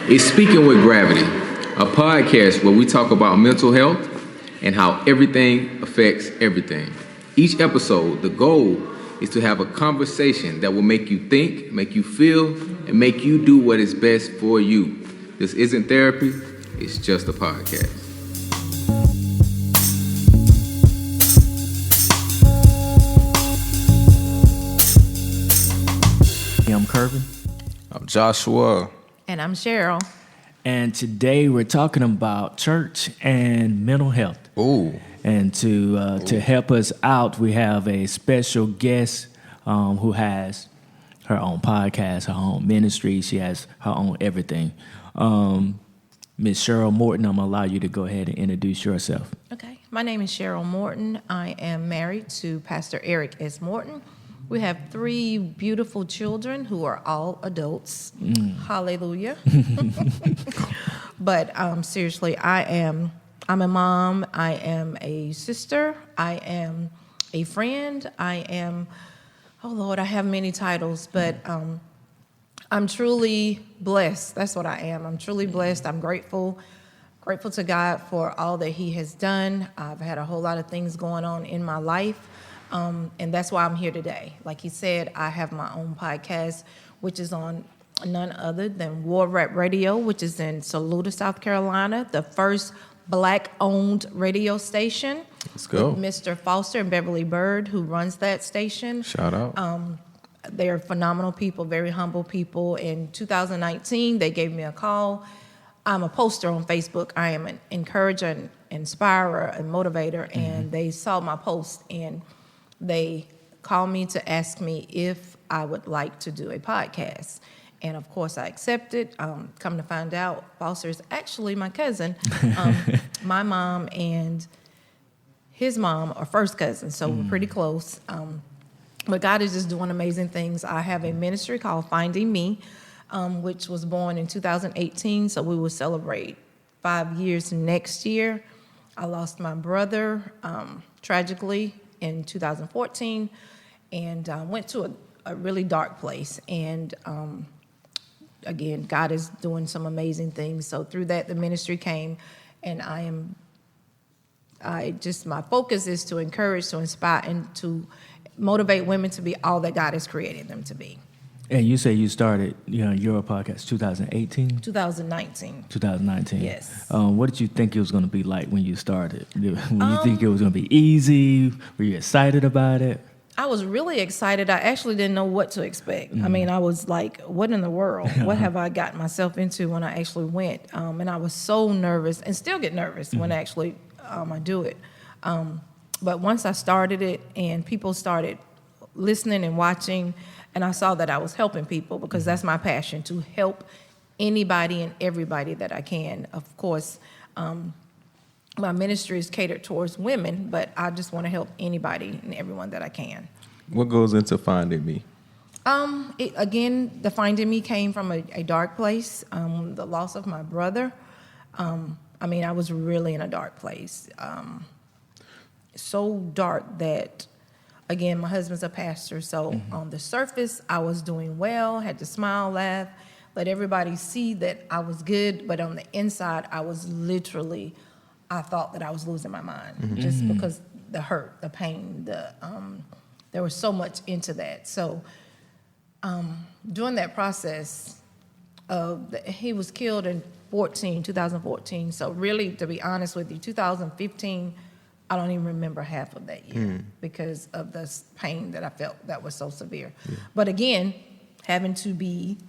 is Speaking with Gravity, a podcast where we talk about mental health and how everything affects everything. Each episode, the goal is to have a conversation that will make you think, make you feel, and make you do what is best for you. This isn't therapy, it's just a podcast. I'm Garvey. I'm Joshua. And I'm Cheryl. And today we're talking about church and mental health. Ooh. And to help us out, we have a special guest who has her own podcast, her own ministry. She has her own everything. Miss Cheryl Morton, I'm going to allow you to go ahead and introduce yourself. Okay. My name is Cheryl Morton. I am married to Pastor Eric S. Morton. We have 3 beautiful children who are all adults. Hallelujah. But seriously, I'm a mom. I am a sister. I am a friend. I am, oh Lord, I have many titles, but I'm truly blessed. That's what I am. I'm truly blessed. I'm grateful to God for all that He has done. I've had a whole lot of things going on in my life. And that's why I'm here today. Like he said, I have my own podcast, which is on none other than War Rap Radio, which is in Saluda, South Carolina, the first Black-owned radio station. Let's go. With Mr. Foster and Beverly Bird, who runs that station. Shout out. They're phenomenal people, very humble people. In 2019, they gave me a call. I'm a poster on Facebook. I am an encourager, and inspirer, and motivator, and they saw my post, and they called me to ask me if I would like to do a podcast. And of course, I accepted. Come to find out, Foster is actually my cousin. My mom and his mom are first cousins, so we're pretty close. But God is just doing amazing things. I have a ministry called Finding Me, which was born in 2018, so we will celebrate 5 years next year. I lost my brother tragically in 2014, and went to a really dark place. And again, God is doing some amazing things. So through that, the ministry came, and my focus is to encourage, to inspire, and to motivate women to be all that God has created them to be. And you say you started your podcast 2018? 2019. 2019. Yes. What did you think it was going to be like when you started? Were you think it was going to be easy? Were you excited about it? I was really excited. I actually didn't know what to expect. I mean, I was like, what in the world? What have I gotten myself into when I actually went? And I was so nervous, and still get nervous when actually I do it. But once I started it and people started listening and watching, and I saw that I was helping people, because that's my passion, to help anybody and everybody that I can. Of course, my ministry is catered towards women, but I just want to help anybody and everyone that I can. What goes into Finding Me? Again, the Finding Me came from a dark place, the loss of my brother. I mean, I was really in a dark place. So dark that, again, my husband's a pastor, so on the surface, I was doing well, had to smile, laugh, let everybody see that I was good, but on the inside, I was literally, I thought that I was losing my mind, just because the hurt, the pain, there was so much into that. So during that process, he was killed in 2014, so really, to be honest with you, 2015, I don't even remember half of that year because of the pain that I felt that was so severe. Yeah. But again, having to be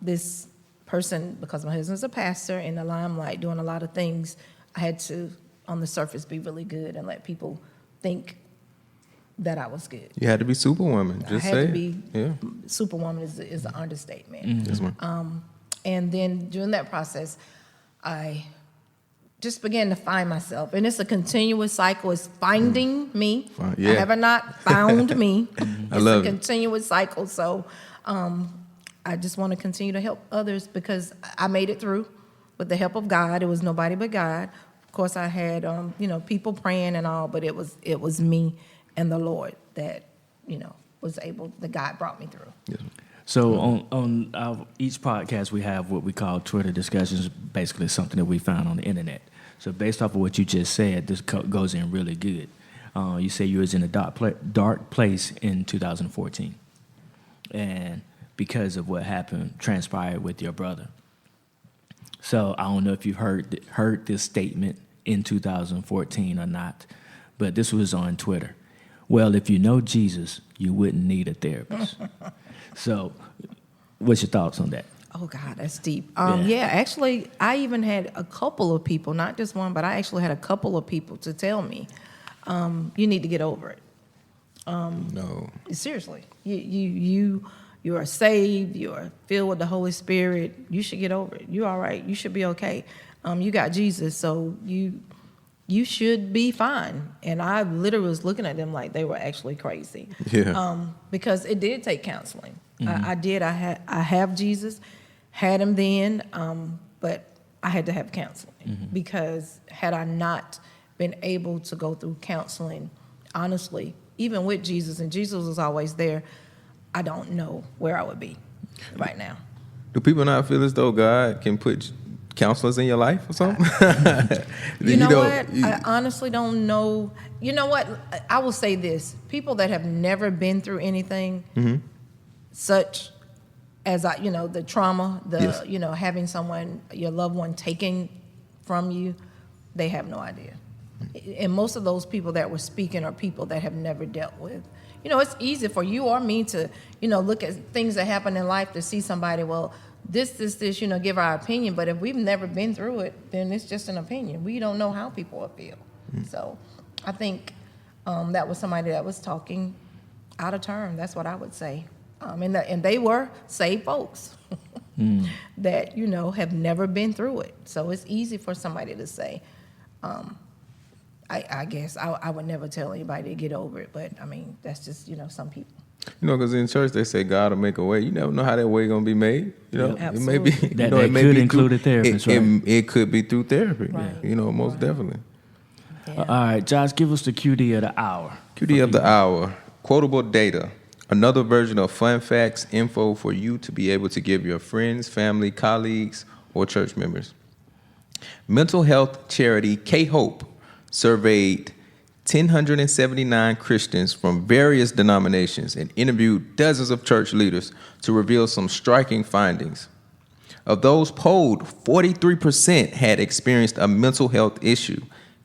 this person, because my husband's a pastor, in the limelight, doing a lot of things, I had to, on the surface, be really good and let people think that I was good. You had to be Superwoman. Just say I had it. to be. Yeah. Superwoman is an understatement. Yes, ma'am. And then during that process, I just began to find myself. And it's a continuous cycle. It's finding me. Yeah. I have not found me. I love It's a it. continuous cycle. So I just want to continue to help others, because I made it through with the help of God. It was nobody but God. Of course, I had people praying and all, but it was me and the Lord that was able, that God brought me through. Yes. So on each podcast, we have what we call Twitter discussions, basically something that we found on the internet. So based off of what you just said, this goes in really good. You say you was in a dark place in 2014, and because of what transpired with your brother. So I don't know if you've heard this statement in 2014 or not, but this was on Twitter. Well, if you know Jesus, you wouldn't need a therapist. So what's your thoughts on that? Oh God, that's deep. Yeah, actually, I even had a couple of people, not just one, but I actually had a couple of people to tell me, you need to get over it. No. Seriously, you are saved. You are filled with the Holy Spirit. You should get over it. You're all right. You should be okay. You got Jesus, so you should be fine. And I literally was looking at them like they were actually crazy. Yeah. Because it did take counseling. Mm-hmm. I did. I have Jesus, had him then, but I had to have counseling because had I not been able to go through counseling, honestly, even with Jesus, and Jesus was always there, I don't know where I would be right now. Do people not feel as though God can put counselors in your life or something? You know what? I honestly don't know. You know what? I will say this. People that have never been through anything such as, the trauma, Yes. having someone, your loved one taken from you, they have no idea. And most of those people that were speaking are people that have never dealt with. It's easy for you or me to, look at things that happen in life to see somebody, well, this, give our opinion. But if we've never been through it, then it's just an opinion. We don't know how people will feel. So I think that was somebody that was talking out of turn. That's what I would say. And they were saved folks that, have never been through it. So it's easy for somebody to say, I guess I would never tell anybody to get over it. But, that's just, some people. Because in church they say God will make a way. You never know how that way gonna be made. It may be That it may could be include through, a therapist, it, right? it could be through therapy. Right. Most definitely. Yeah. All right, Josh, give us the QD of the hour. QD of the hour. Quotable data. Another version of fun facts, info for you to be able to give your friends, family, colleagues, or church members. Mental health charity K-Hope surveyed 1,079 Christians from various denominations and interviewed dozens of church leaders to reveal some striking findings. Of those polled, 43% had experienced a mental health issue,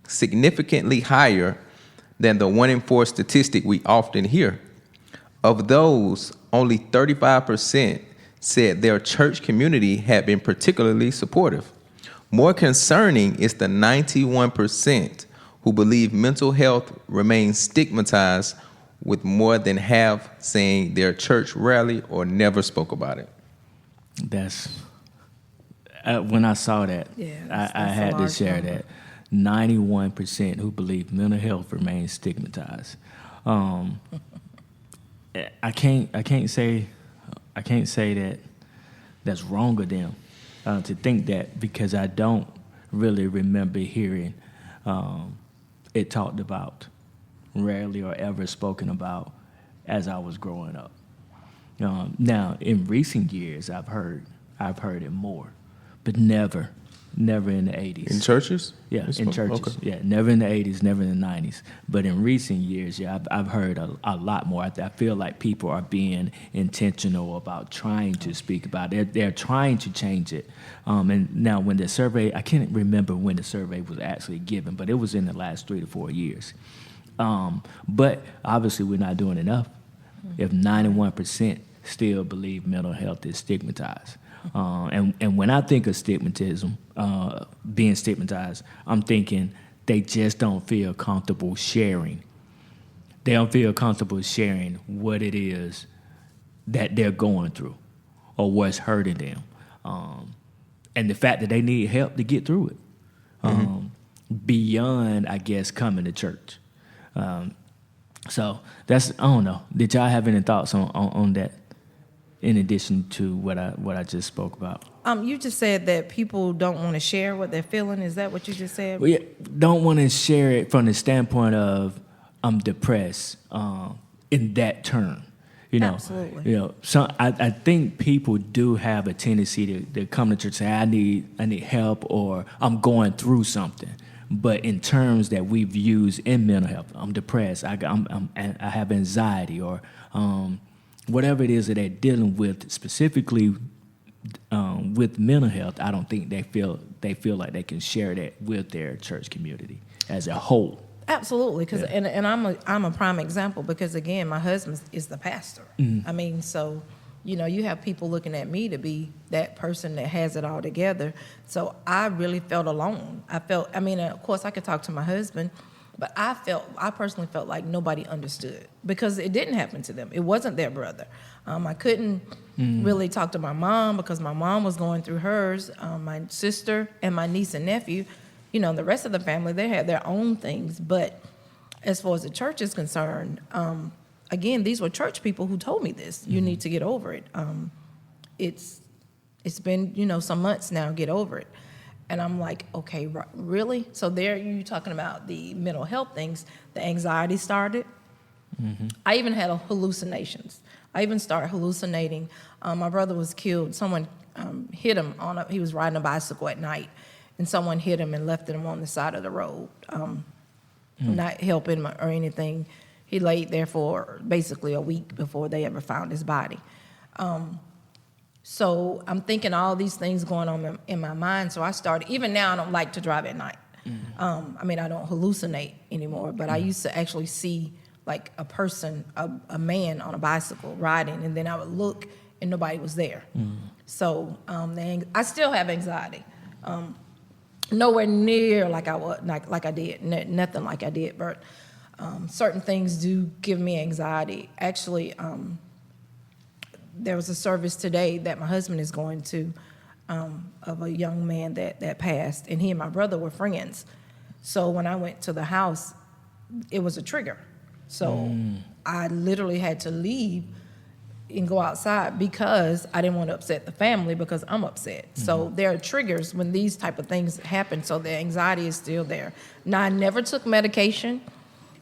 significantly higher than the 1 in 4 statistic we often hear. Of those, only 35% said their church community had been particularly supportive. More concerning is the 91% who believe mental health remains stigmatized, with more than half saying their church rarely or never spoke about it. That's when I saw that, that's I a had to large share number. that. 91% who believe mental health remains stigmatized. I can't say that that's wrong of them to think that, because I don't really remember hearing it talked about, rarely or ever spoken about, as I was growing up. Now, in recent years, I've heard it more, but never in the 80s. In churches? Yeah, in churches. Okay. Yeah, never in the 80s, never in the 90s. But in recent years, yeah, I've heard a lot more. I feel like people are being intentional about trying to speak about it. They're trying to change it. And now when the survey, I can't remember when the survey was actually given, but it was in the last 3 to 4 years. But obviously we're not doing enough if 91% still believe mental health is stigmatized. And when I think of stigmatism, being stigmatized, I'm thinking they just don't feel comfortable sharing. They don't feel comfortable sharing what it is that they're going through or what's hurting them. And the fact that they need help to get through it. Beyond, I guess, coming to church. So that's, I don't know. Did y'all have any thoughts on that? In addition to what I just spoke about. You just said that people don't want to share what they're feeling. Is that what you just said? Well, yeah, don't want to share it from the standpoint of I'm depressed in that term. Absolutely. So I think people do have a tendency to come to church and say, I need help, or I'm going through something. But in terms that we've used in mental health, I'm depressed, I have anxiety, or whatever it is that they're dealing with specifically with mental health, I don't think they feel like they can share that with their church community as a whole. Absolutely, because and I'm a prime example, because again, my husband is the pastor. Mm-hmm. I mean, so you have people looking at me to be that person that has it all together. So I really felt alone. Of course, I could talk to my husband, but I personally felt like nobody understood, because it didn't happen to them. It wasn't their brother. I couldn't really talk to my mom, because my mom was going through hers. My sister and my niece and nephew, the rest of the family, they had their own things. But as far as the church is concerned, again, these were church people who told me this. You need to get over it. It's been, some months now, get over it. And I'm like, okay, really? So there you talking about the mental health things. The anxiety started. Mm-hmm. I even had hallucinations. I even started hallucinating. My brother was killed. Someone hit him he was riding a bicycle at night, and someone hit him and left him on the side of the road, not helping him or anything. He laid there for basically a week before they ever found his body. So I'm thinking all these things going on in my mind. So I started, even now I don't like to drive at night. Mm-hmm. I don't hallucinate anymore, but I used to actually see like a person, a man on a bicycle riding, and then I would look and nobody was there. Mm-hmm. So I still have anxiety. Nowhere near like I did, nothing like I did, but certain things do give me anxiety. Actually, there was a service today that my husband is going to of a young man that passed, and he and my brother were friends. So when I went to the house, it was a trigger. So I literally had to leave and go outside because I didn't want to upset the family, because I'm upset. Mm-hmm. So there are triggers when these type of things happen. So the anxiety is still there. Now, I never took medication,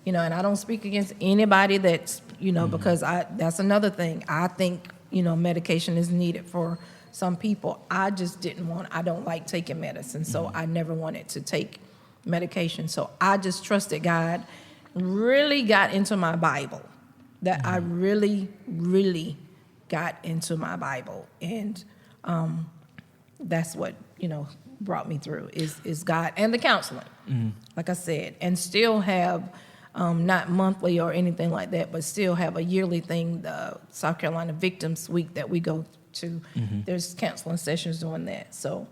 and I don't speak against anybody that's, because that's another thing. I think, medication is needed for some people. I just I don't like taking medicine. So I never wanted to take medication. So I just trusted God, really got into my Bible. That I really, really got into my Bible, and that's what brought me through is God and the counseling, like I said, and still have not monthly or anything like that, but still have a yearly thing, the South Carolina Victims Week that we go to. Mm-hmm. There's counseling sessions doing that, so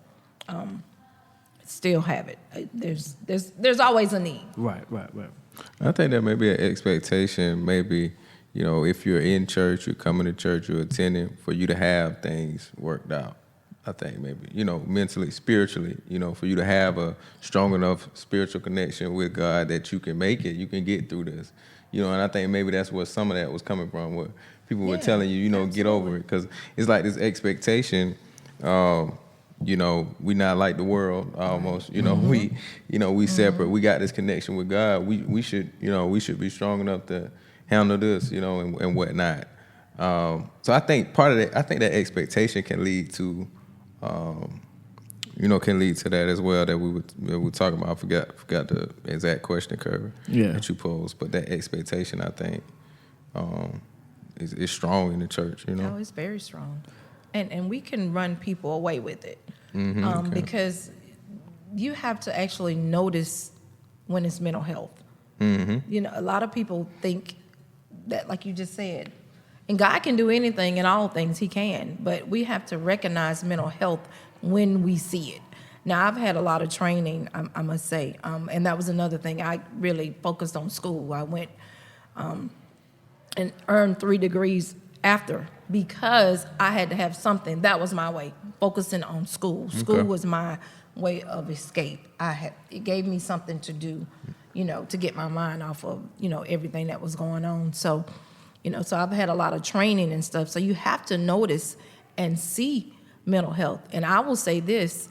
still have it. There's always a need. Right. I think that may be an expectation, maybe, if you're in church, you're coming to church, you're attending, for you to have things worked out. I think maybe, mentally, spiritually, for you to have a strong enough spiritual connection with God that you can make it, you can get through this. And I think maybe that's where some of that was coming from, where people were telling you, absolutely. Get over it. Because it's like this expectation, we not like the world almost. We separate. We got this connection with God. We should be strong enough to handle this, and whatnot. So I think part of that, that expectation can lead to, that as well, that we were talking about. I forgot the exact question, Kirby, that you posed, but that expectation, I think, is strong in the church. Oh, it's very strong, and we can run people away with it, because you have to actually notice when it's mental health. Mm-hmm. A lot of people think that, like you just said, and God can do anything and all things, He can, but we have to recognize mental health when we see it. Now, I've had a lot of training, I must say, and that was another thing. I really focused on school. I went and earned 3 degrees after, because I had to have something. That was my way, focusing on school. School was my way of escape. It gave me something to do, to get my mind off of, everything that was going on. So, so I've had a lot of training and stuff. So you have to notice and see mental health. And I will say this,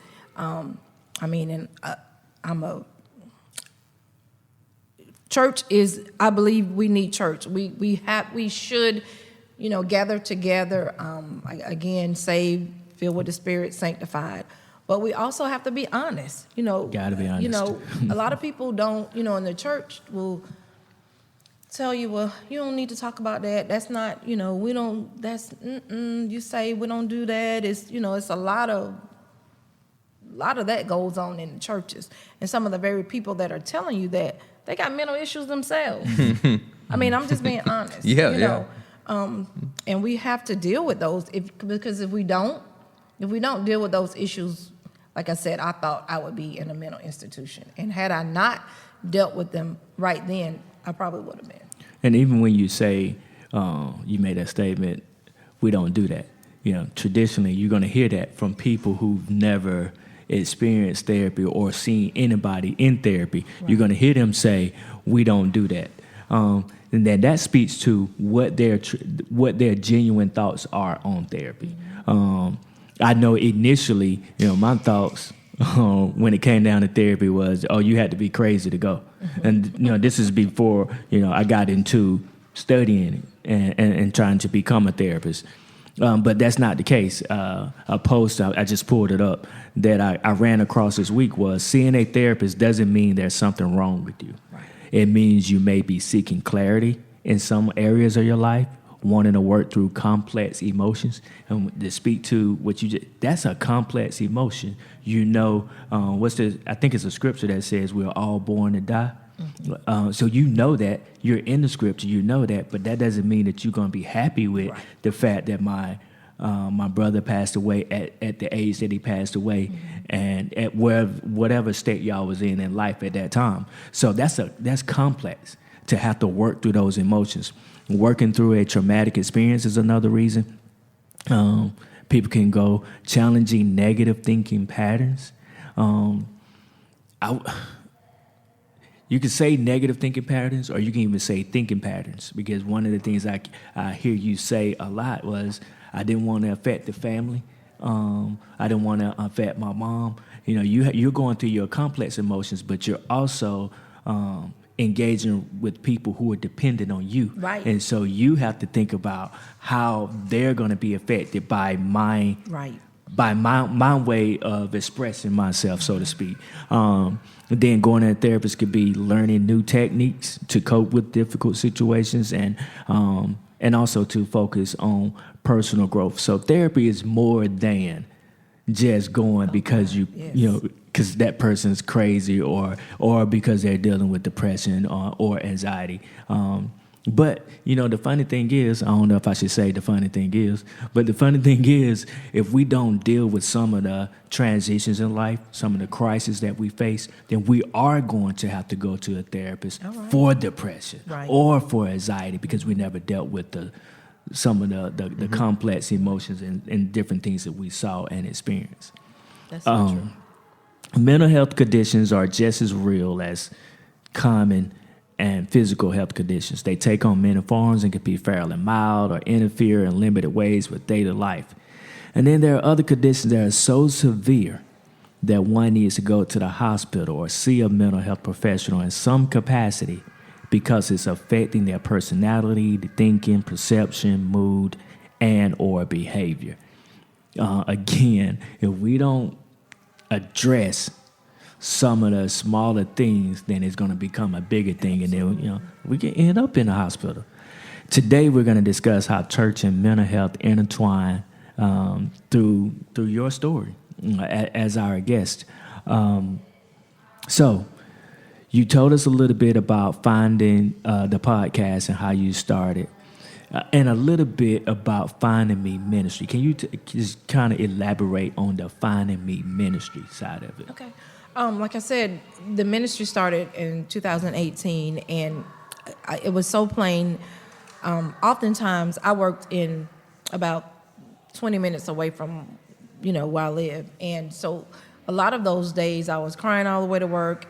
church is, I believe we need church. We should gather together, again, saved, filled with the Spirit, sanctified. But we also have to be honest. Gotta be honest. A lot of people don't, in the church will tell you, well, you don't need to talk about that. That's not, we don't, you say we don't do that. It's, it's a lot of that goes on in the churches. And some of the very people that are telling you that, they got mental issues themselves. I mean, I'm just being honest. Yeah. And we have to deal with those because if we don't deal with those issues, like I said, I thought I would be in a mental institution. And had I not dealt with them right then, I probably would have been. And even when you say, you made that statement, we don't do that. Traditionally, you're going to hear that from people who've never experienced therapy or seen anybody in therapy. Right. You're going to hear them say, we don't do that. And then that speaks to what their genuine thoughts are on therapy. I know initially, my thoughts when it came down to therapy was, oh, you had to be crazy to go. And, this is before, I got into studying and trying to become a therapist. But that's not the case. A post, I just pulled it up, that I ran across this week was, seeing a therapist doesn't mean there's something wrong with you. Right. It means you may be seeking clarity in some areas of your life, wanting to work through complex emotions. And to speak to what that's a complex emotion. I think it's a scripture that says we're all born to die. Mm-hmm. So that you're in the scripture, that, but that doesn't mean that you're going to be happy with the fact that my brother passed away at the age that he passed away, and at whatever state y'all was in life at that time. So that's complex to have to work through those emotions. Working through a traumatic experience is another reason. People can go challenging negative thinking patterns. You can say negative thinking patterns, or you can even say thinking patterns, because one of the things I hear you say a lot was, I didn't want to affect the family. I didn't want to affect my mom. You're going through your complex emotions, but you're also engaging with people who are dependent on you. Right. And so you have to think about how they're going to be affected by my way of expressing myself, so to speak. Then going to a therapist could be learning new techniques to cope with difficult situations, and also to focus on personal growth. So therapy is more than just going because because that person's crazy or because they're dealing with depression or anxiety. But, the funny thing is, I don't know if I should say the funny thing is, but the funny thing is, if we don't deal with some of the transitions in life, some of the crises that we face, then we are going to have to go to a therapist for depression or for anxiety, because we never dealt with some of the complex emotions and different things that we saw and experienced. That's so true. Mental health conditions are just as real as common and physical health conditions. They take on many forms and can be fairly mild or interfere in limited ways with daily life. And then there are other conditions that are so severe that one needs to go to the hospital or see a mental health professional in some capacity, because it's affecting their personality, thinking, perception, mood, and or behavior. Again, if we don't address some of the smaller things, then it's going to become a bigger thing, and then we can end up in the hospital. Today, we're going to discuss how church and mental health intertwine through your story as our guest. So, you told us a little bit about finding the podcast and how you started, and a little bit about Finding Me Ministry. Can you just kind of elaborate on the Finding Me Ministry side of it? Okay. Like I said, the ministry started in 2018, and it was so plain. Oftentimes, I worked in about 20 minutes away from, where I live. And so a lot of those days, I was crying all the way to work,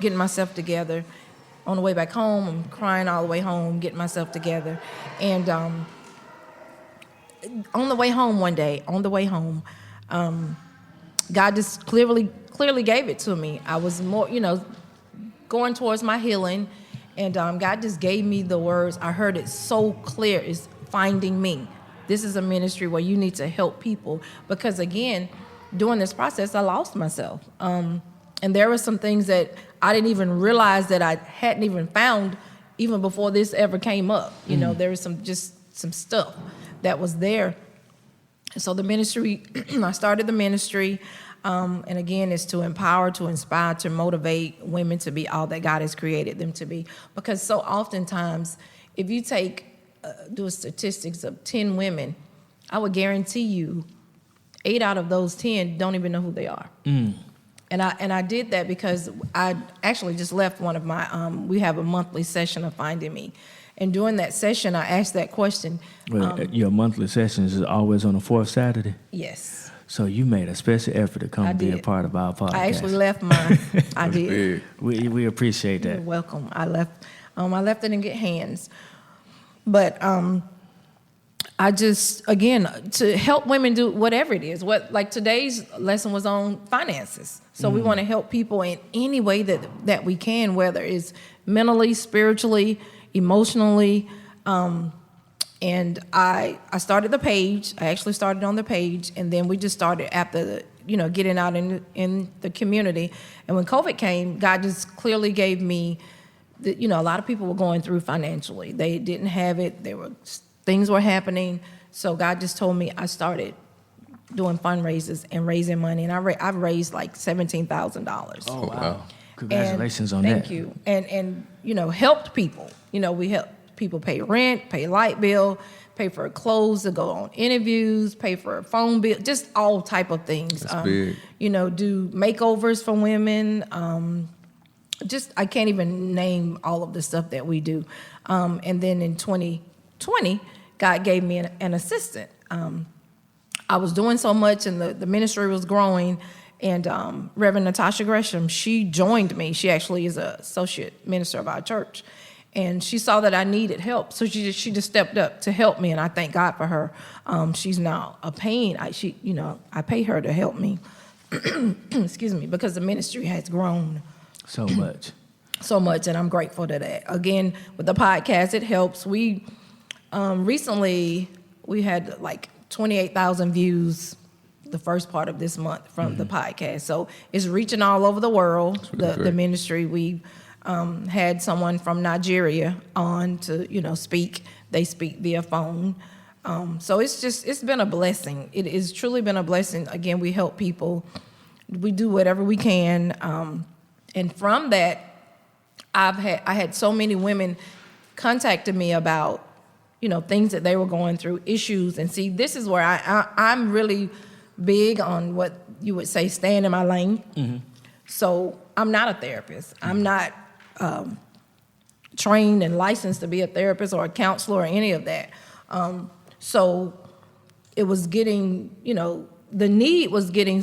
getting myself together. On the way back home, I'm crying all the way home, getting myself together. And on the way home one day, God just clearly gave it to me. I was more, going towards my healing, and God just gave me the words. I heard it so clear. It's finding me. This is a ministry where you need to help people, because again, during this process, I lost myself. And there were some things that I didn't even realize that I hadn't even found even before this ever came up. You know, there was some stuff that was there. So the ministry, I started the ministry, and again, it's to empower, to inspire, to motivate women to be all that God has created them to be. Because so oftentimes, if you do statistics of 10 women, I would guarantee you 8 out of those 10 don't even know who they are. And I did that because I actually just left one of my, we have a monthly session of Finding Me. And during that session, I asked that question. Your monthly sessions is always on the fourth Saturday? Yes. So you made a special effort to come be a part of our podcast. I actually left mine. I did. We appreciate that. You're welcome. I left it in good hands. But I just, again, to help women do whatever it is. Like today's lesson was on finances. So we want to help people in any way that we can, whether it's mentally, spiritually, emotionally. And I started the page. I actually started on the page, and then we just started after getting out in the community. And when COVID came, God just clearly gave me that, a lot of people were going through financially. They didn't have it. Things were happening. So God just told me, I started doing fundraisers and raising money, and I've raised like $17,000. Oh, wow. Congratulations on that. Thank you. And helped people. We helped people pay rent, pay light bill, pay for clothes to go on interviews, pay for a phone bill, just all type of things. That's big. Do makeovers for women. I can't even name all of the stuff that we do. And then in 2020, God gave me an assistant. I was doing so much, and the ministry was growing. And Reverend Natasha Gresham, she joined me. She actually is an associate minister of our church. And she saw that I needed help, so she just stepped up to help me, and I thank God for her. She's now a paying. I pay her to help me. Excuse me, because the ministry has grown so much, and I'm grateful to that. Again, with the podcast, it helps. We recently we had like 28,000 views the first part of this month from the podcast, so it's reaching all over the world. The ministry we. Had someone from Nigeria on to, speak. They speak via phone. So it's been a blessing. It has truly been a blessing. Again, we help people. We do whatever we can. And from that, I had so many women contacted me about, things that they were going through, issues. And see, this is where I'm really big on what you would say, staying in my lane. Mm-hmm. So I'm not a therapist. I'm not trained and licensed to be a therapist or a counselor or any of that. So it was getting, the need was getting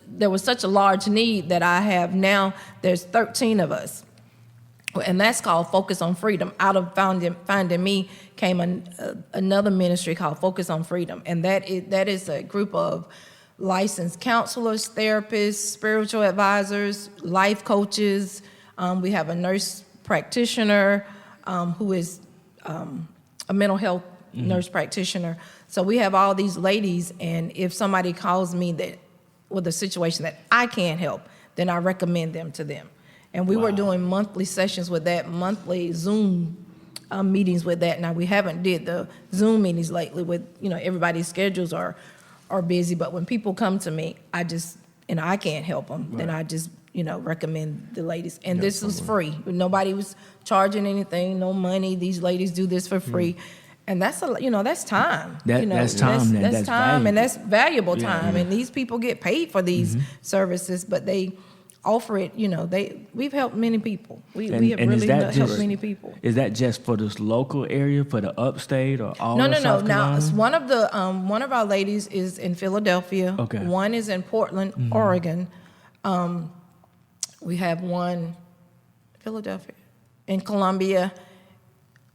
there was such a large need that I have now, there's 13 of us. And that's called Focus on Freedom. Out of Finding Me came another ministry called Focus on Freedom. And that is a group of licensed counselors, therapists, spiritual advisors, life coaches. We have a nurse practitioner who is a mental health nurse practitioner. So we have all these ladies, and if somebody calls me that with a situation that I can't help, then I recommend them to them. And we were doing monthly sessions with that, monthly Zoom meetings with that. Now, we haven't did the Zoom meetings lately with, everybody's schedules are busy. But when people come to me, I just, I can't help them. Then I just, recommend the ladies. And this was free. Nobody was charging anything, no money. These ladies do this for free. And that's that's time. That's time. That's time, valuable. and that's valuable time. And these people get paid for these services, but they offer it. We've helped many people. We have really helped many people. Is that just for this local area, for the upstate, or all? No. South Now, one of our ladies is in Philadelphia. Okay. One is in Portland, Oregon. We have one Philadelphia, in Columbia,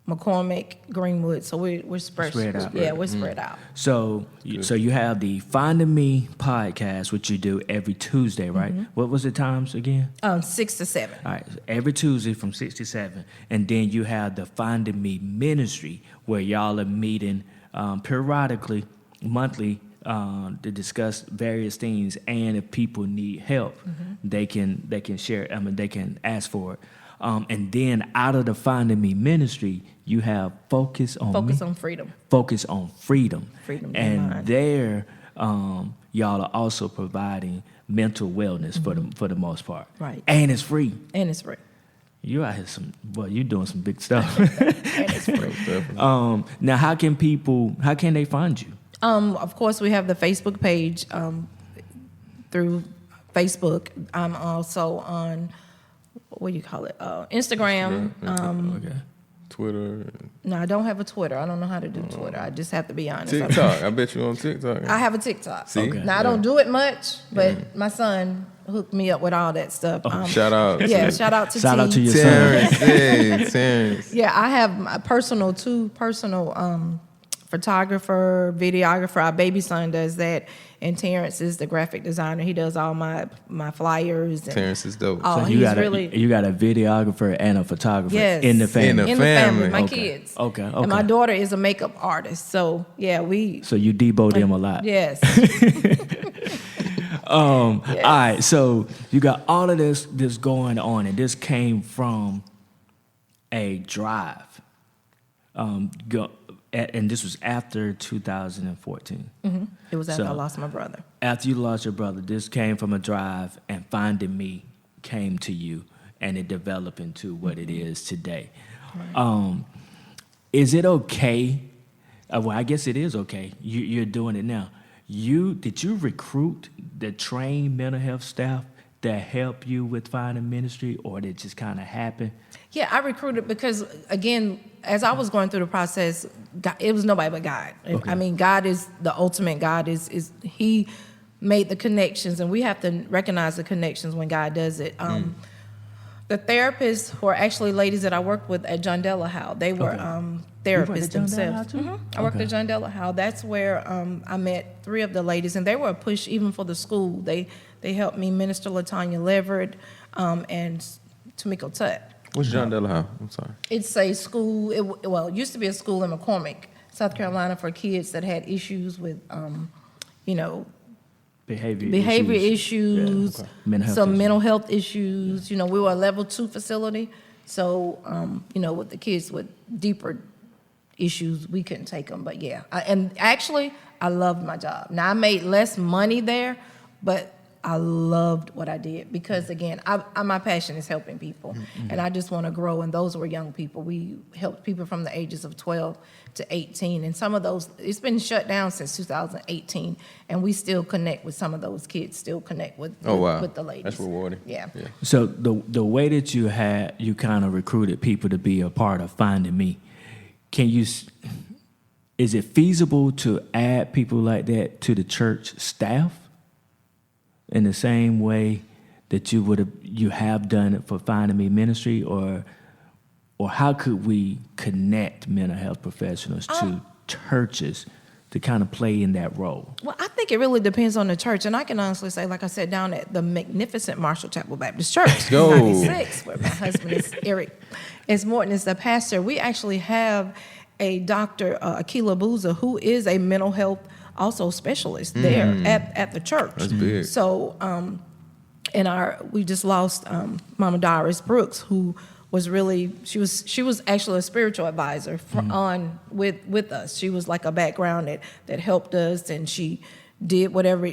McCormick, Greenwood. So we're Spread out. Yeah, we're spread out. So you have the Finding Me podcast, which you do every Tuesday, right? What was the times again? 6 to 7. All right, every Tuesday from 6 to 7. And then you have the Finding Me ministry, where y'all are meeting periodically, monthly, to discuss various things. And if people need help, they can share. They can ask for it. And then out of the Finding Me ministry, you have Focus on Freedom. Focus on Freedom. Freedom of And mind. there, y'all are also providing mental wellness for the most part. Right. And it's free. And it's free. You out here you're doing some big stuff. And it's free. Now, how can they find you? Of course, we have the Facebook page through Facebook. I'm also on, what do you call it? Instagram. Okay. Twitter. No, I don't have a Twitter. I don't know how to do Twitter. I just have to be honest. TikTok. I bet you on TikTok. I have a TikTok. See? Okay. Now, I don't do it much, but my son hooked me up with all that stuff. Shout out. Yeah, shout out to Shout out to T. your Terrence. Hey, Terrence. Yeah, I have my two personal photographer, videographer. Our baby son does that, and Terrence is the graphic designer. He does all my flyers. And, Terrence is dope. Oh, So he's you got really a videographer and a photographer Yes. in the family. In the in the family. family. My Okay. kids. Okay. And my daughter is a makeup artist. So yeah, So you debo them a lot. yes. All right, so you got all of this going on, and this came from a drive. And this was after 2014. It was after So- I lost my brother. After you lost your brother, this came from a drive, and Finding Me came to you, and it developed into what it is today. Is it okay? Well, I guess it is okay. You're doing it now. Did you recruit the trained mental health staff that help you with Finding Ministry, or did it just kind of happen? Yeah, I recruited because, again, as I was going through the process, God, it was nobody but God. Okay. I mean, God is the ultimate. God is He made the connections, and we have to recognize the connections when God does it. The therapists were actually ladies that I worked with at John Delahowe. They were therapists John themselves. Delahowe too? I worked at John Delahowe. That's where I met 3 of the ladies, and they were a push even for the school. They helped me, Minister LaTanya Leverett and Tamiko Tutt. What's John Delahowe? I'm sorry. It's a school. It used to be a school in McCormick, South Carolina, for kids that had issues with, behavior issues, Yeah, okay. some mental health issues. We were a level 2 facility, so with the kids with deeper issues, we couldn't take them. But yeah, I loved my job. Now I made less money there, but I loved what I did because, again, my passion is helping people, and I just want to grow. And those were young people. We helped people from the ages of 12 to 18, and some of those, it's been shut down since 2018, and we still connect with some of those kids. Still connect with the ladies. That's rewarding. Yeah. So the way that you kind of recruited people to be a part of Finding Me, is it feasible to add people like that to the church staff in the same way that you have done it for Finding Me Ministry, or how could we connect mental health professionals to churches to kind of play in that role? Well, I think it really depends on the church, and I can honestly say, like I said, down at the magnificent Marshall Chapel Baptist Church, Go. 96, where my husband is Eric Morton is the pastor. We actually have a Dr. Akila Booza, who is a mental health also specialist there at the church. That's big. So, we just lost Mama Doris Brooks, who was really she was actually a spiritual advisor with us. She was like a background that helped us, and she did whatever,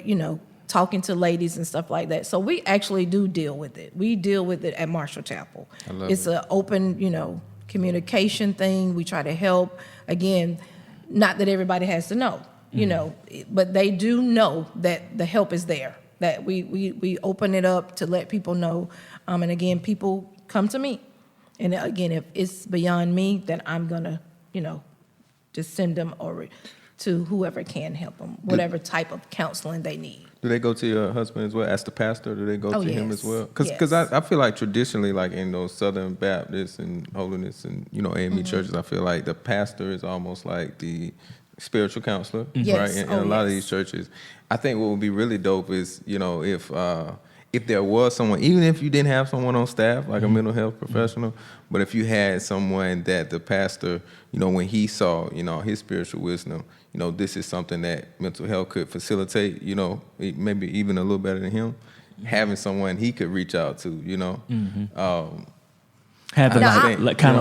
talking to ladies and stuff like that. So we actually do deal with it. We deal with it at Marshall Chapel. I love it's an open, communication thing. We try to help. Again, not that everybody has to know, but they do know that the help is there. That we open it up to let people know. And again, people come to me. And again, if it's beyond me, then I'm gonna, just send them to whoever can help them, whatever type of counseling they need. Do they go to your husband as well as the pastor? Do they go to him as yes. well? Because I feel like traditionally, like in those Southern Baptists and Holiness and AME churches, I feel like the pastor is almost like the spiritual counselor, Yes. right? In a lot of these churches, I think what would be really dope is if there was someone, even if you didn't have someone on staff like a mental health professional, but if you had someone that the pastor, when he saw, his spiritual wisdom, this is something that mental health could facilitate, maybe even a little better than him, having someone he could reach out to, Having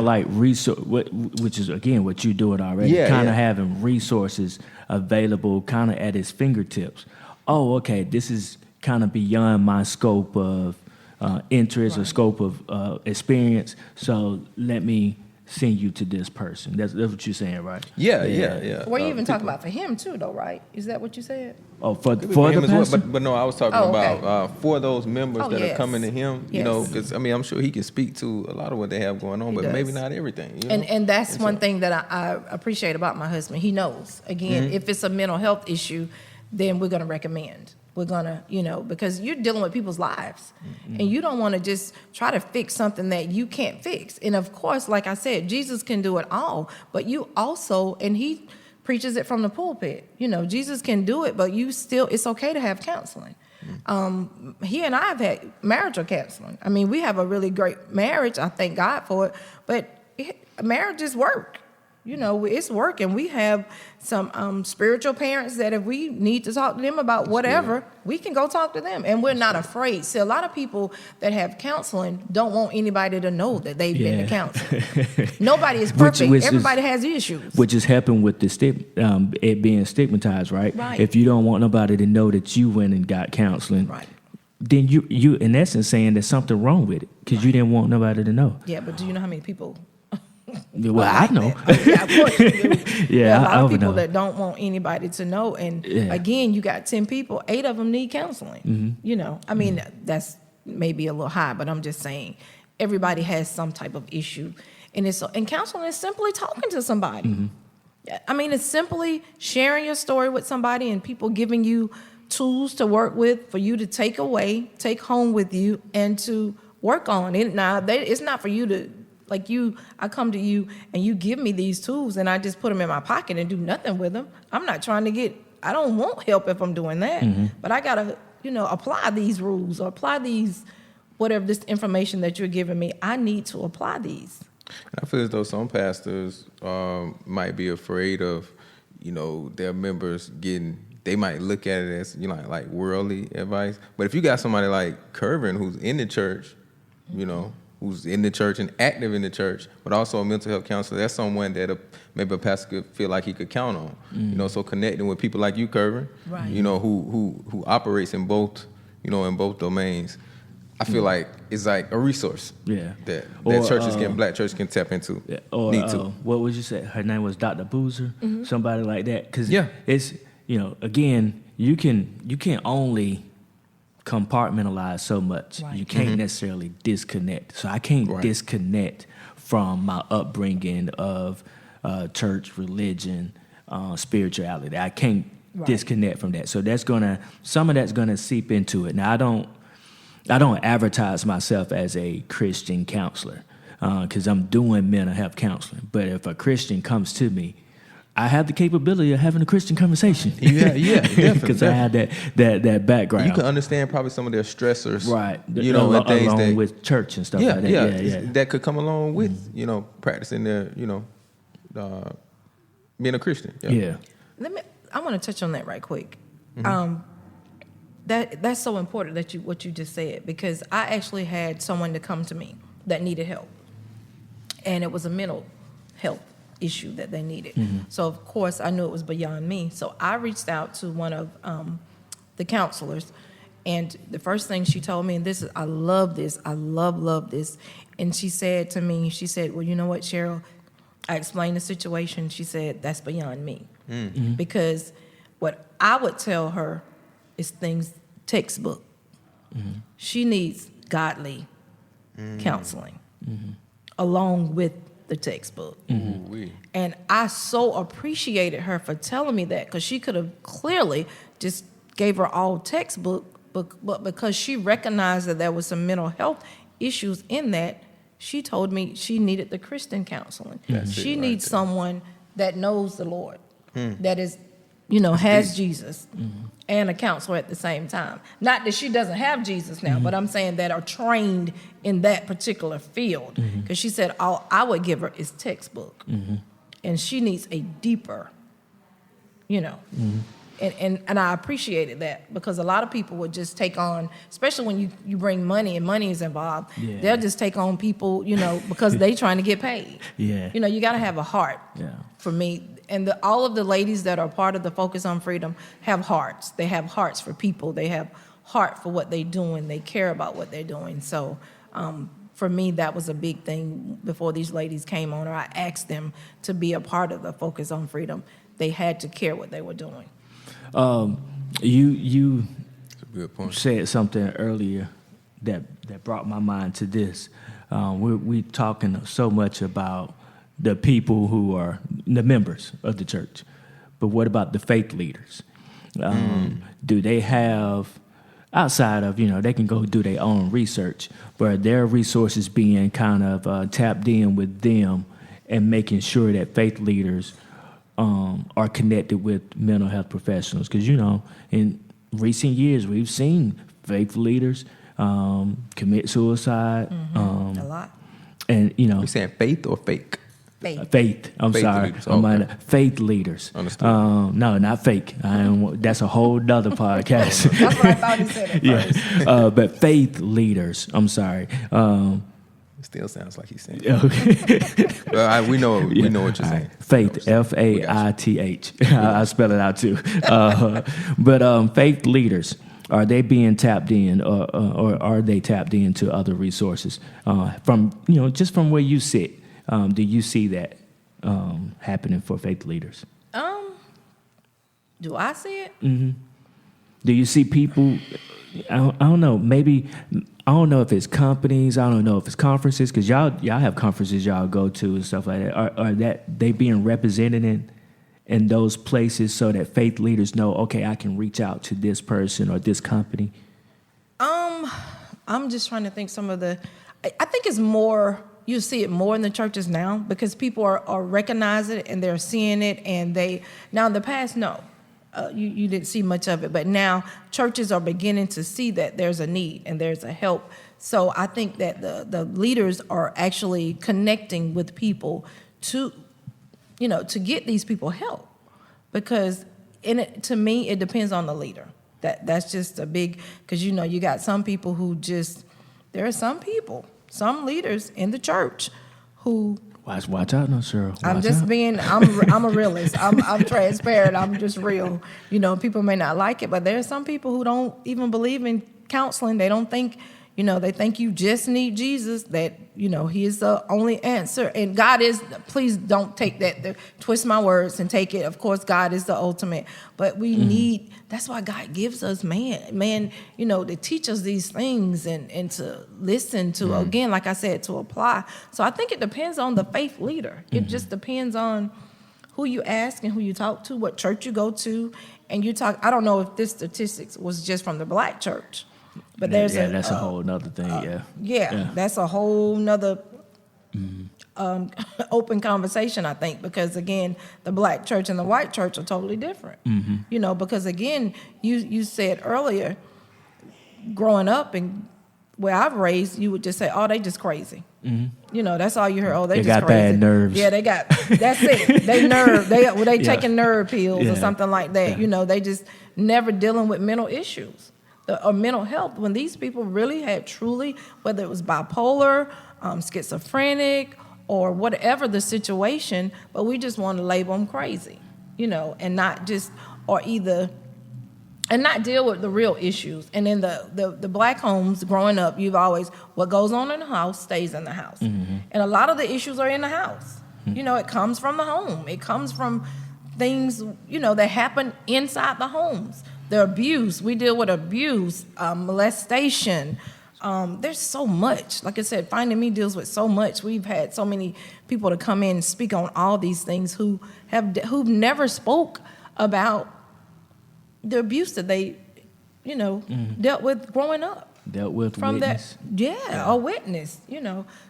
like resource, which is again what you're doing already. Having resources available, kind of at his fingertips. Oh, okay, this is kind of beyond my scope of interest or scope of experience. So let me send you to this person. That's what you're saying, right? Yeah. Were you even talking about for him too, though, right? Is that what you said? Oh, for the him as pastor? well, but no, I was talking about for those members that are coming to him, Yes. because I'm sure he can speak to a lot of what they have going on, but maybe not everything. And that's one thing that I appreciate about my husband. He knows, again, if it's a mental health issue, then we're going to recommend. We're going to, because you're dealing with people's lives. And you don't want to just try to fix something that you can't fix. And of course, like I said, Jesus can do it all. But you also, and he preaches it from the pulpit, Jesus can do it, but you still, it's okay to have counseling. He and I have had marital counseling. I mean, we have a really great marriage. I thank God for it. But marriage is work. It's work, and we have some spiritual parents that if we need to talk to them about whatever, we can go talk to them, and we're not afraid. See, a lot of people that have counseling don't want anybody to know that they've been to counseling. Nobody is perfect. Everybody has issues. Which is happening with the it being stigmatized, right? Right. If you don't want nobody to know that you went and got counseling, Right. then you in essence saying there's something wrong with it because you didn't want nobody to know. Yeah, but do you know how many people? Well, I know. Yeah, of course you do. There are a lot of people know. that don't want anybody to know. And again, you got 10 people, 8 of them need counseling. I mean, that's maybe a little high, but I'm just saying everybody has some type of issue. And counseling is simply talking to somebody. I mean, it's simply sharing your story with somebody and people giving you tools to work with for you to take home with you and to work on it. Now, it's not for you to, I come to you and you give me these tools and I just put them in my pocket and do nothing with them. I'm not trying to I don't want help if I'm doing that. But I got to, apply these rules or apply these, whatever this information that you're giving me, I need to apply these. I feel as though some pastors might be afraid of, their members they might look at it as, like worldly advice. But if you got somebody like Curvin who's in the church, who's in the church and active in the church, but also a mental health counselor, that's someone that maybe a pastor could feel like he could count on. So connecting with people like you, Curvin, right. Who operates in both, in both domains, I feel like it's like a resource. Yeah. That black churches can tap into. Yeah. Or need to. What would you say? Her name was Dr. Boozer, somebody like that. Because it's again, you can only compartmentalize so much. Right. You can't necessarily disconnect. So I can't disconnect from my upbringing of church, religion, spirituality. I can't disconnect from that. So some of that's gonna seep into it. Now I don't advertise myself as a Christian counselor because I'm doing mental health counseling. But if a Christian comes to me, I have the capability of having a Christian conversation. Yeah, because I had that background. You can understand probably some of their stressors, right? And things along with church and stuff like that. Yeah, that could come along with practicing their being a Christian. Yeah. I want to touch on that right quick. That's so important that what you just said, because I actually had someone to come to me that needed help, and it was a mental health issue that they needed. So of course I knew it was beyond me. So I reached out to one of the counselors, and the first thing she told me, and I love this, I love this, and she said to me, well, you know what, Cheryl, I explained the situation. She said, that's beyond me. Because what I would tell her is things textbook. She needs godly counseling along with the textbook. And I so appreciated her for telling me that, because she could have clearly just gave her all textbook, but because she recognized that there was some mental health issues in that, she told me she needed the Christian counseling. She needs someone that knows the Lord, that is, has Jesus, and a counselor at the same time. Not that she doesn't have Jesus now, but I'm saying that are trained in that particular field. Because she said all I would give her is textbook, and she needs a deeper, And I appreciated that, because a lot of people would just take on, especially when you bring money and money is involved, they'll just take on people, because they trying to get paid. Yeah. You got to have a heart for me. And all of the ladies that are part of the Focus on Freedom have hearts. They have hearts for people. They have heart for what they're doing. They care about what they're doing. So for me, that was a big thing before these ladies came on, or I asked them to be a part of the Focus on Freedom. They had to care what they were doing. You That's a good point. said something earlier that brought my mind to this. We're talking so much about the people who are the members of the church, but what about the faith leaders? Do they have, outside of, they can go do their own research, but are their resources being kind of tapped in with them and making sure that faith leaders are connected with mental health professionals? Because, in recent years, we've seen faith leaders commit suicide. A lot. And, You saying faith or fake? Faith. I'm Faith sorry. leaders, okay. Faith leaders. Understood. No, not fake. That's a whole nother podcast. That's what I thought he said at first. But faith leaders. I'm sorry. It still sounds like he's saying. Well, we know what you're saying. Faith, Faith. I spell it out too. But faith leaders, are they being tapped in, or are they tapped into other resources from just from where you sit? Do you see that happening for faith leaders? Do I see it? Do you see people? I don't know. Maybe I don't know if it's companies. I don't know if it's conferences, because y'all have conferences y'all go to and stuff like that. Are that they being represented in those places so that faith leaders know, okay, I can reach out to this person or this company? I'm just trying to think I think it's more, you see it more in the churches now, because people are recognizing it and they're seeing it, and now in the past, no. You didn't see much of it, but now churches are beginning to see that there's a need and there's a help. So I think that the leaders are actually connecting with people to get these people help, because to me, it depends on the leader. That's just a big, because you got some people who there are some leaders in the church who. Watch out, no, Cheryl. I'm a realist. I'm transparent. I'm just real. People may not like it, but there are some people who don't even believe in counseling. They don't think, they think you just need Jesus, that, he is the only answer. And God is, please don't take that, twist my words and take it. Of course, God is the ultimate, but we need, that's why God gives us man, to teach us these things and to listen to, again, like I said, to apply. So I think it depends on the faith leader. It just depends on who you ask and who you talk to, what church you go to, and you talk. I don't know if this statistics was just from the black church, but there's that's a whole nother thing. That's a whole nother open conversation, I think, because again, the black church and the white church are totally different. Because again, you said earlier, growing up and where I've raised, you would just say, "Oh, they just crazy." That's all you heard. Oh, they just got crazy. bad nerves. Yeah, they got. That's it. They taking nerve pills or something like that. They just never dealing with mental issues or mental health. When these people really had truly, whether it was bipolar, schizophrenic, or whatever the situation, but we just want to label them crazy, and not just, or either, and not deal with the real issues. And in the black homes growing up, you've always, what goes on in the house stays in the house. And a lot of the issues are in the house. It comes from the home. It comes from things, that happen inside the homes. The abuse, we deal with abuse, molestation. There's so much. Like I said, Finding Me deals with so much. We've had so many people to come in and speak on all these things who've never spoke about the abuse that they, dealt with growing up. Dealt with From witness. that, a witness,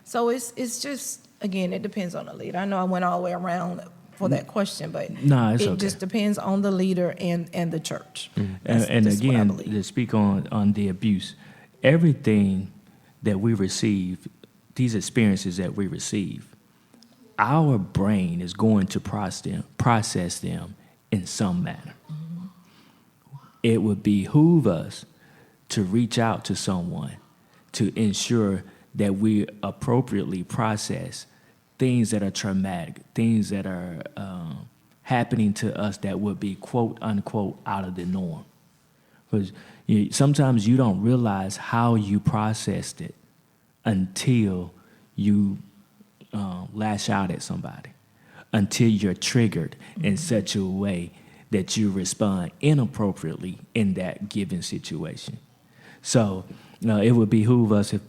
So it's just, again, it depends on the leader. I know I went all the way around for that question, but No, it's it okay. just depends on the leader and the church. And That's what I again, believe. to speak on the abuse, everything that we receive, these experiences that we receive, our brain is going to process them in some manner. Mm-hmm. It would behoove us to reach out to someone to ensure that we appropriately process things that are traumatic, things that are happening to us that would be quote unquote out of the norm. Because sometimes you don't realize how you processed it until you lash out at somebody, until you're triggered in such a way that you respond inappropriately in that given situation. So it would behoove us if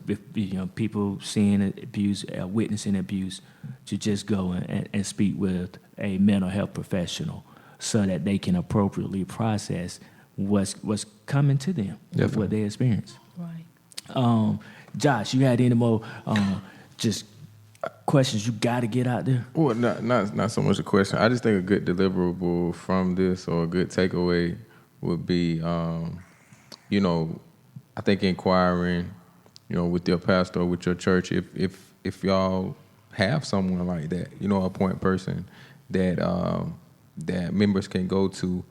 people seeing abuse, witnessing abuse, to just go and speak with a mental health professional so that they can appropriately process what's coming to them, what they experience. Right. Josh, you had any more just questions you got to get out there? Well, not so much a question. I just think a good deliverable from this, or a good takeaway, would be, I think inquiring, with your pastor or with your church, if y'all have someone like that, a point person that that members can go to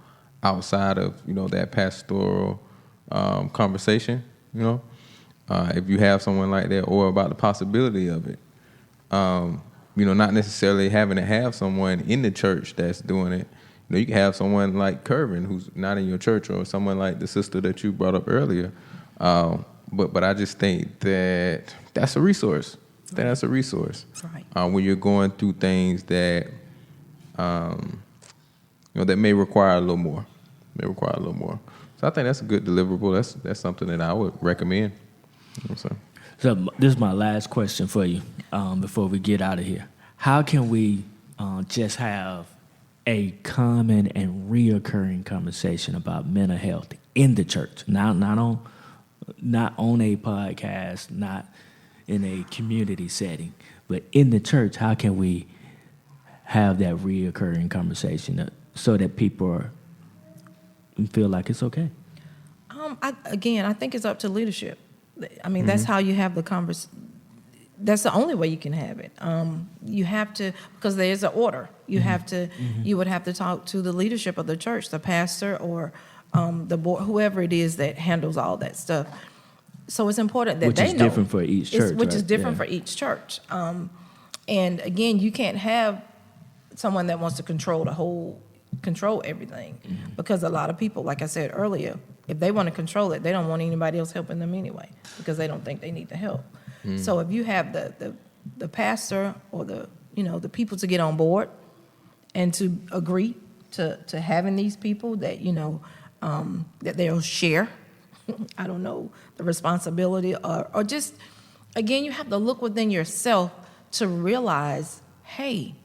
outside of that pastoral conversation, if you have someone like that, or about the possibility of it. Not necessarily having to have someone in the church that's doing it. You can have someone like Curvin, who's not in your church, or someone like the sister that you brought up earlier. But I just think that's a resource. That's a resource. Right. When you're going through things that that may require a little more. So I think that's a good deliverable. That's something that I would recommend. So this is my last question for you before we get out of here. How can we just have a common and reoccurring conversation about mental health in the church? Not on a podcast, not in a community setting, but in the church. How can we have that reoccurring conversation so that people feel like it's okay? I think it's up to leadership. I mean, that's how you have the conversation. That's the only way you can have it. You have to, because there's an order. You have to. You would have to talk to the leadership of the church, the pastor, or the board, whoever it is that handles all that stuff. So it's important that they know. Which is different for each church. Which is right? different Yeah. for each church. And again, you can't have someone that wants to control everything, because a lot of people, like I said earlier, if they want to control it, they don't want anybody else helping them anyway, because they don't think they need the help. So if you have the pastor or the people to get on board and to agree to having these people that that they'll share, I don't know, the responsibility, or just, again, you have to look within yourself to realize, hey,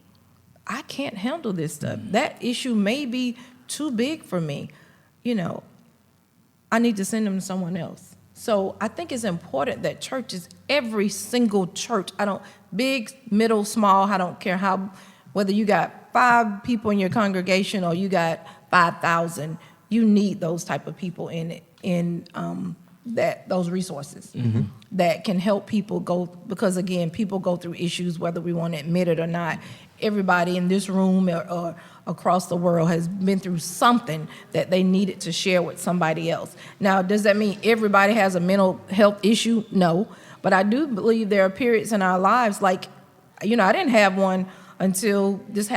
I can't handle this stuff. That issue may be too big for me. I need to send them to someone else. So I think it's important that churches, every single church, big, middle, small, I don't care whether you got 5 people in your congregation or you got 5,000, you need those type of people in those resources that can help people go, because again, people go through issues whether we want to admit it or not. Everybody in this room or across the world has been through something that they needed to share with somebody else. Now, does that mean everybody has a mental health issue? No. But I do believe there are periods in our lives, like, I didn't have one until this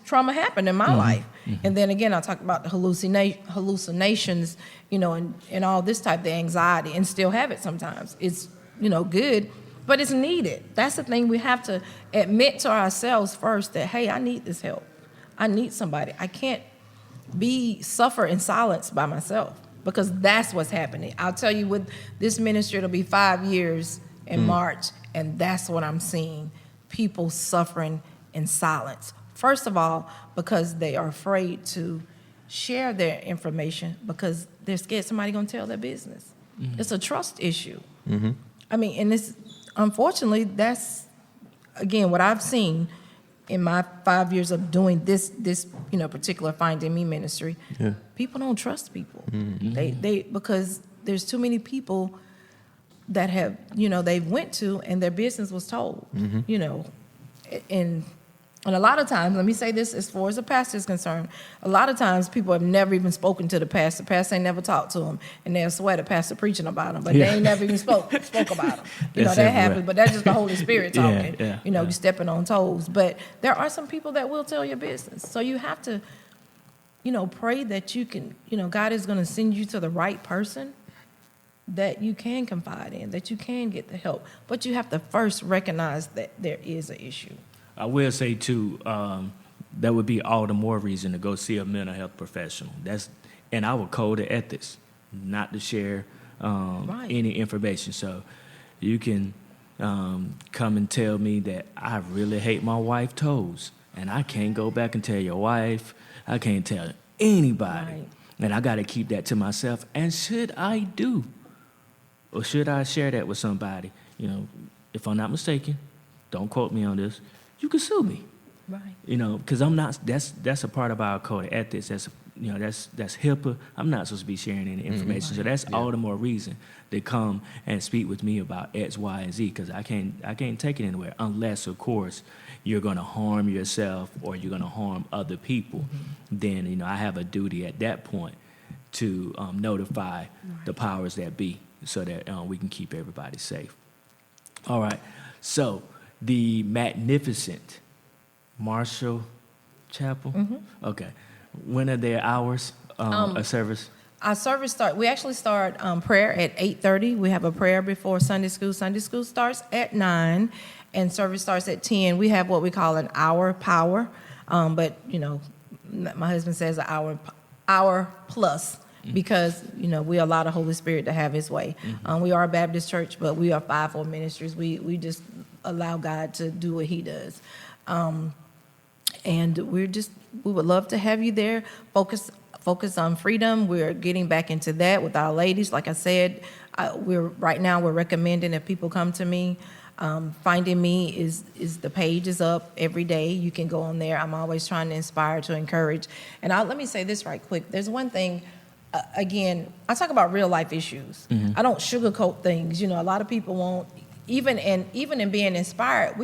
trauma happened in my life. And then again, I talk about the hallucinations, and all this type of anxiety, and still have it sometimes. It's, good, but it's needed. That's the thing. We have to admit to ourselves first that, hey, I need this help. I need somebody. I can't suffer in silence by myself, because that's what's happening. I'll tell you, with this ministry, it'll be 5 years in March, and that's what I'm seeing. People suffering in silence. First of all, because they are afraid to share their information because they're scared somebody going to tell their business. It's a trust issue. I mean, and it's unfortunately that's again what I've seen in my 5 years of doing this particular Finding Me ministry. Yeah. People don't trust people. They because there's too many people that have they went to and their business was told. And a lot of times, let me say this as far as the pastor is concerned, a lot of times people have never even spoken to the pastor. Pastor ain't never talked to them, and they'll swear the pastor preaching about them, but they ain't never even spoke about them. That happens, but that's just the Holy Spirit talking. You're stepping on toes. But there are some people that will tell your business. So you have to, pray that you can, God is going to send you to the right person that you can confide in, that you can get the help. But you have to first recognize that there is an issue. I will say too, that would be all the more reason to go see a mental health professional. That's in our code of ethics, not to share any information. So you can come and tell me that I really hate my wife's toes, and I can't go back and tell your wife. I can't tell anybody, and I got to keep that to myself. And should I do, or should I share that with somebody? If I'm not mistaken, don't quote me on this. You can sue me, because I'm not. That's a part of our code of ethics. That's HIPAA. I'm not supposed to be sharing any information. So that's all the more reason to come and speak with me about X, Y, and Z. Because I can't take it anywhere unless, of course, you're going to harm yourself or you're going to harm other people. Then I have a duty at that point to notify the powers that be so that we can keep everybody safe. All right, so. The magnificent Marshall Chapel. Okay. When are their hours of service? Our service we actually start prayer at 8:30. We have a prayer before Sunday school. Sunday school starts at 9 and service starts at 10. We have what we call an hour power. But my husband says an hour plus. Because we allow the Holy Spirit to have His way. We are a Baptist church, but we are 5-4 ministries. We just allow God to do what He does, and we would love to have you there. Focus on freedom. We're getting back into that with our ladies. Like I said, we're recommending that people come to me. Finding Me is the page is up every day. You can go on there. I'm always trying to inspire, to encourage. And let me say this right quick. There's one thing. Again, I talk about real life issues. I don't sugarcoat things. A lot of people won't. Even in being inspired,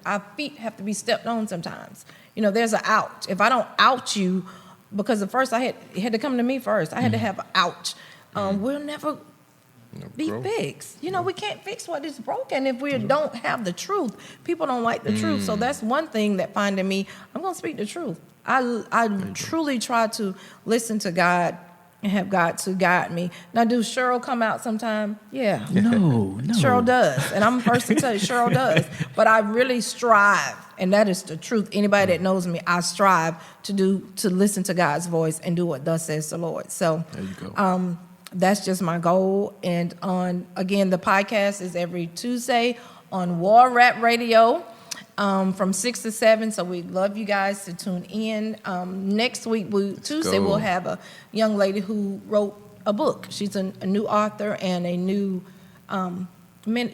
our feet have to be stepped on sometimes. There's an out. If I don't out you, because at first it had to come to me first. I had to have an out. We'll never be fixed. We can't fix what is broken if we don't have the truth. People don't like the truth. So that's one thing that Finding Me, I'm going to speak the truth. I truly try to listen to God and have God to guide me. Now, do Cheryl come out sometime? Yeah. No. Cheryl does. And I'm the first to tell you, Cheryl does. But I really strive, and that is the truth. Anybody that knows me, I strive to listen to God's voice and do what thus says the Lord. So there you go. That's just my goal. And again, the podcast is every Tuesday on War Rap Radio. From 6 to 7, so we'd love you guys to tune in. Next week, Tuesday, we'll have a young lady who wrote a book. She's a new author and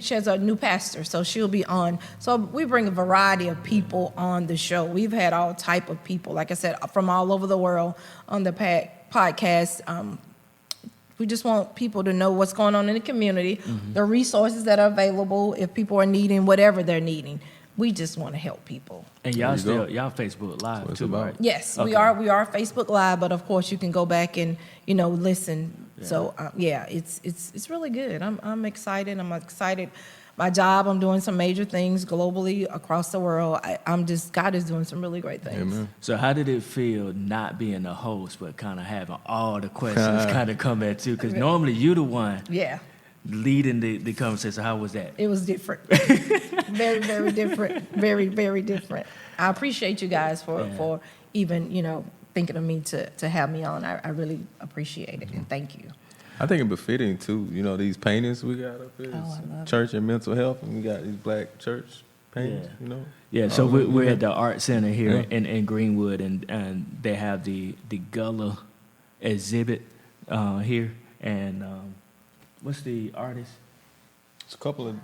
she has a new pastor, so she'll be on. So we bring a variety of people on the show. We've had all type of people, like I said, from all over the world on the podcast. We just want people to know what's going on in the community, the resources that are available if people are needing whatever they're needing. We just want to help people. And y'all Facebook Live too, right? Yes, okay. We are Facebook Live, but of course you can go back and listen. Yeah. So it's really good. I'm excited. My job, I'm doing some major things globally across the world. God is doing some really great things. Amen. So how did it feel not being the host, but kind of having all the questions kind of come at you? Because normally you the one. Yeah. Leading the conversation. How was that? It was different. Very, very different. Very, very different. I appreciate you guys for even, thinking of me to have me on. I really appreciate it, and thank you. I think it's befitting, too. These paintings we got up here, church and mental health, and we got these black church paintings, Yeah. you know. Yeah, so Oh, we're yeah. at the art center here Yeah. in Greenwood, and they have the Gullah exhibit here. And what's the artist? It's a couple of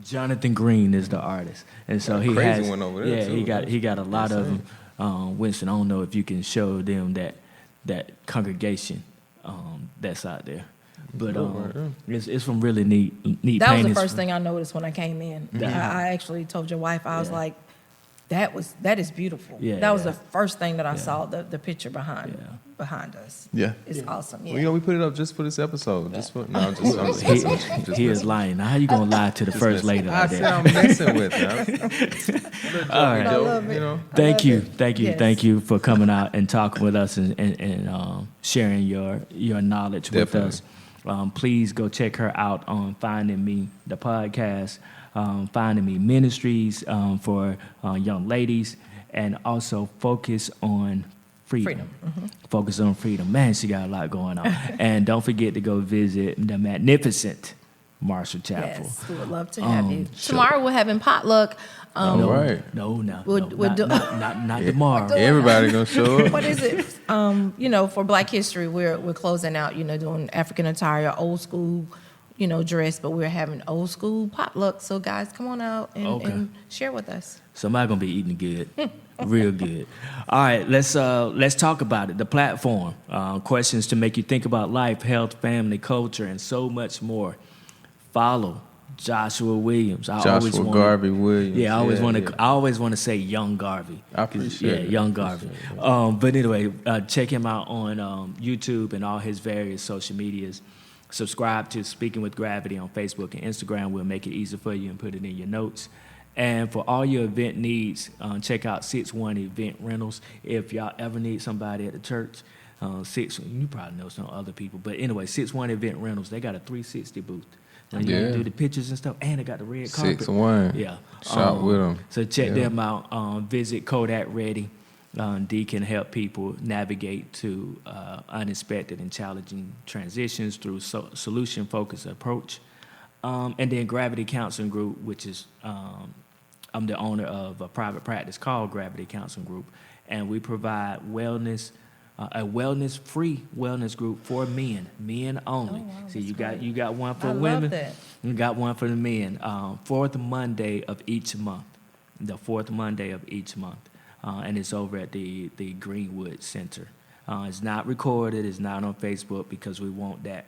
Jonathan Green is the artist, and so Got a he crazy has. one over there, Yeah, too. he got a lot of Insane. them. Winston, I don't know if you can show them that congregation that's out there, but it's some really neat That was the paintings. first thing I noticed when I came in. I actually told your wife, I was Yeah. like, that is beautiful. Yeah, That was yeah. the first thing that I Yeah. saw, the picture behind Yeah. us. Yeah. It's awesome. Yeah. Well, you know, we put it up just for this episode. Just for no, I'm just He is lying. Now, how you gonna lie to the first lady I like said that? I'm messing with them. All right. I love it. You know. Thank love you, it. Yes. thank you for coming out and talking with us and sharing your knowledge with us. Please go check her out on Finding Me, the podcast, Finding Me Ministries for young ladies, and also focus on freedom. Focus on freedom. Man, she got a lot going on. And don't forget to go visit the magnificent Marshall Chapel. Yes, we would love to have you. Sure. Tomorrow we're having potluck. All right. No, We'll do- not tomorrow. Everybody gonna show up. What is it? For Black History, we're closing out. Doing African attire, old school, dress, but we're having old school potluck. So guys, come on out and share with us. Somebody gonna be eating good, real good. All right, let's talk about it. The platform, questions to make you think about life, health, family, culture, and so much more. Follow Joshua Williams. Garvey Williams. Yeah, I always Yeah, want to. yeah. I always want to say Young Garvey. I appreciate it. Young Garvey. But anyway, check him out on YouTube and all his various social medias. Subscribe to Speaking with Gravity on Facebook and Instagram. We'll make it easy for you and put it in your notes. And for all your event needs, check out 6-1 Event Rentals. If y'all ever need somebody at the church, you probably know some other people. But anyway, 6-1 Event Rentals, they got a 360 booth. Now you Yeah. do the pictures and stuff, and they got the red carpet. 6-1. Yeah. Shop with them. So check Yeah. them out. Visit Kodak Ready. D can help people navigate to unexpected and challenging transitions through solution-focused approach. And then Gravity Counseling Group, which is I'm the owner of a private practice called Gravity Counseling Group, and we provide wellness. A free wellness group for men only. Oh, wow, See, that's you got one for I love women. that. You got one for the men. Fourth Monday of each month. The fourth Monday of each month, and it's over at the Greenwood Center. It's not recorded. It's not on Facebook because we want that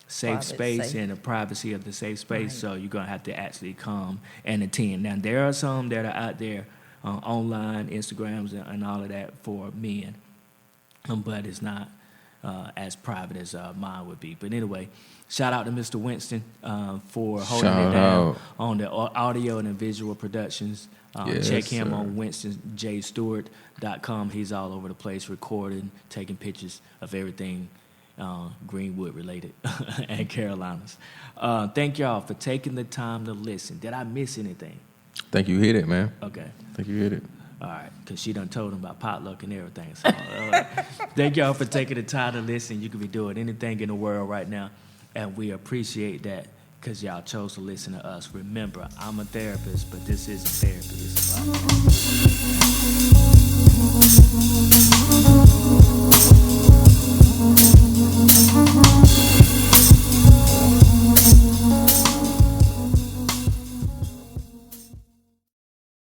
safe Private, space safe. and the privacy of the safe space. Right. So you're gonna have to actually come and attend. Now there are some that are out there online, Instagrams and all of that for men. But it's not as private as mine would be. But anyway, shout out to Mr. Winston for holding Shout it down out. on the audio and the visual productions. Yes, Check him sir. on winstonjstewart.com. He's all over the place recording, taking pictures of everything Greenwood related and Carolinas. Thank y'all for taking the time to listen. Did I miss anything? Think you hit it, man. Okay. Think you hit it. All right, because she done told him about potluck and everything. So, thank y'all for taking the time to listen. You could be doing anything in the world right now, and we appreciate that because y'all chose to listen to us. Remember, I'm a therapist, but this isn't therapy. It's a podcast.